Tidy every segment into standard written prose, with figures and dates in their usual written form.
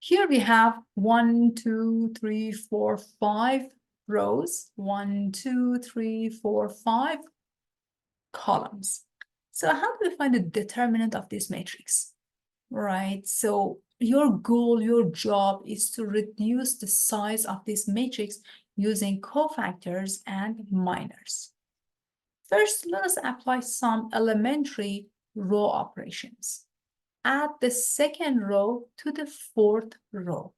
Here we have 1, 2, 3, 4, 5 rows, 1, 2, 3, 4, 5 columns. So how do we find the determinant of this matrix? Right, so your goal, your job is to reduce the size of this matrix using cofactors and minors. First, let us apply some elementary row operations. Add the second row to the fourth row.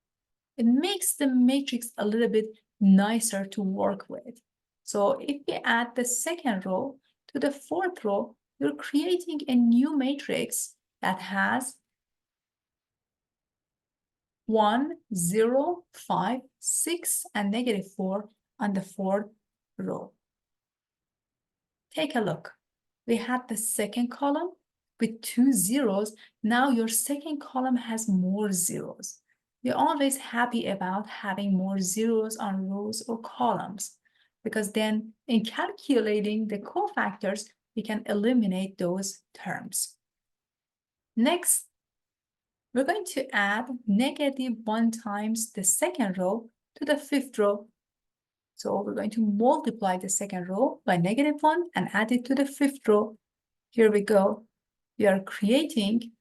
It makes the matrix a little bit nicer to work with. So if we add the second row to the fourth row, you're creating a new matrix that has 1, 0, 5, 6, and -4 on the fourth row. Take a look. We had the second column with 2 zeros. Now your second column has more zeros. We're always happy about having more zeros on rows or columns, because then in calculating the cofactors, we can eliminate those terms. Next, we're going to add -1 times the second row to the fifth row. So we're going to multiply the second row by -1 and add it to the fifth row. Here we go. We are creating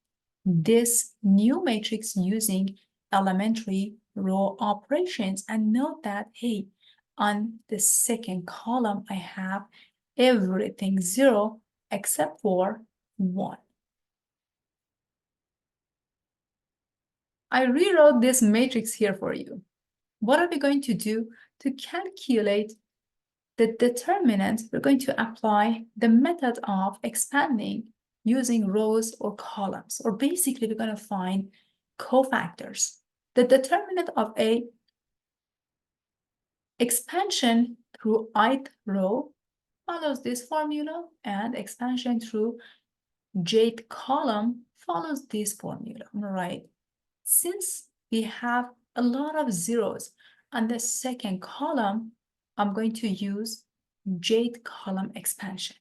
this new matrix using elementary row operations. And note that, hey, on the second column, I have everything 0 except for 1. I rewrote this matrix here for you. What are we going to do to calculate the determinant? We're going to apply the method of expanding using rows or columns, or basically we're going to find cofactors. The determinant of a expansion through ith row follows this formula, and expansion through jth column follows this formula, right? Since we have a lot of zeros on the second column, I'm going to use jth column expansion.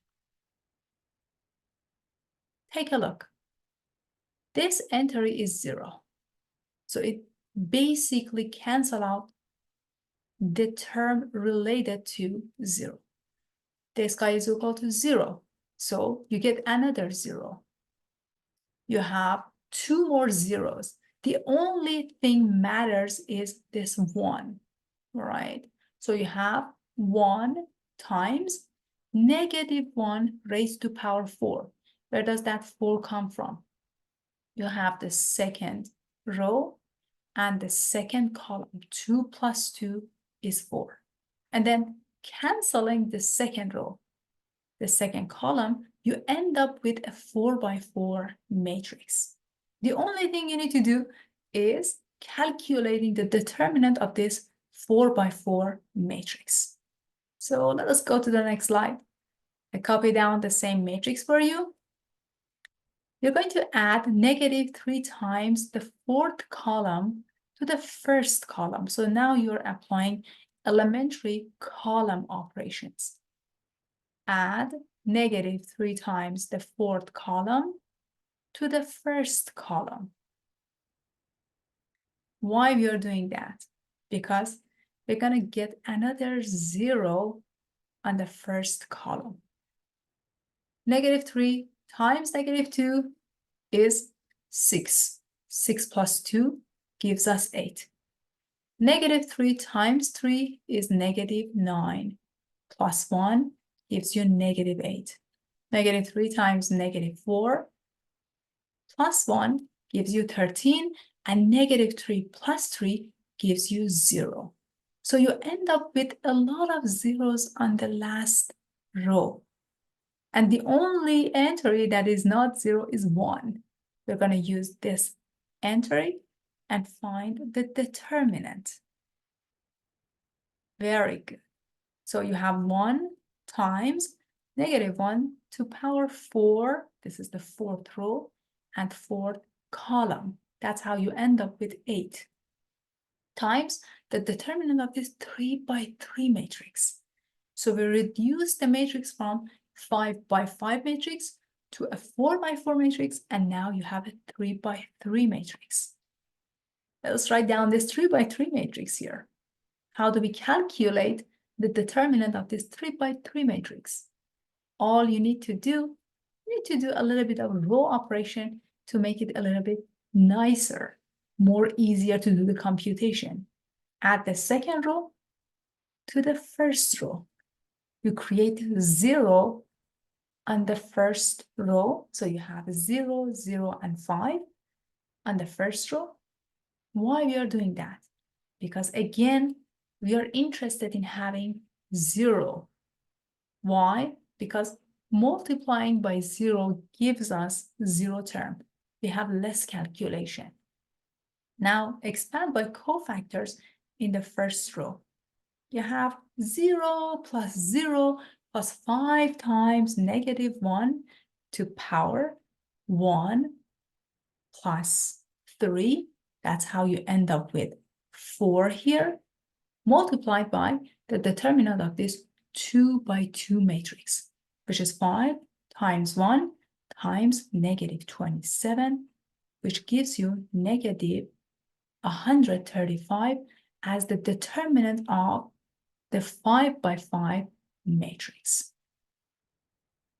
Take a look. This entry is 0. So it basically cancels out the term related to 0. This guy is equal to 0. So you get another 0. You have 2 more zeros. The only thing matters is this 1, right? So you have 1 times -1 raised to power 4. Where does that 4 come from? You have the second row and the second column. 2 plus 2 is 4. And then canceling the second row, the second column, you end up with a 4 by 4 matrix. The only thing you need to do is calculating the determinant of this 4 by 4 matrix. So let us go to the next slide. I copy down the same matrix for you. You're going to add -3 times the fourth column to the first column. So now you're applying elementary column operations. Add -3 times the fourth column to the first column. Why we are doing that? Because we're going to get another 0 on the first column. -3 times -2 is 6. 6 plus 2 gives us 8. -3 times 3 is -9. Plus 1 gives you -8. -3 times -4 plus 1 gives you 13, and -3 plus 3 gives you 0. So you end up with a lot of zeros on the last row. And the only entry that is not 0 is 1. We're going to use this entry and find the determinant. Very good. So you have 1 times -1 to power 4. This is the fourth row and fourth column. That's how you end up with 8 times the determinant of this 3 by 3 matrix. So we reduce the matrix from 5 by 5 matrix to a 4 by 4 matrix, and now you have a 3 by 3 matrix. Let's write down this 3 by 3 matrix here. How do we calculate the determinant of this 3 by 3 matrix? All you need to do, a little bit of row operation to make it a little bit nicer, more easier to do the computation. Add the second row to the first row. You create 0 on the first row. So you have 0, 0, and 5 on the first row. Why we are doing that? Because again, we are interested in having 0. Why? Because multiplying by 0 gives us 0 term. We have less calculation. Now expand by cofactors in the first row. You have 0 plus 0 plus 5 times -1 to power 1 plus 3. That's how you end up with 4 here, multiplied by the determinant of this 2 by 2 matrix, which is 5 times 1 times -27, which gives you -135 as the determinant of the 5 by 5 matrix.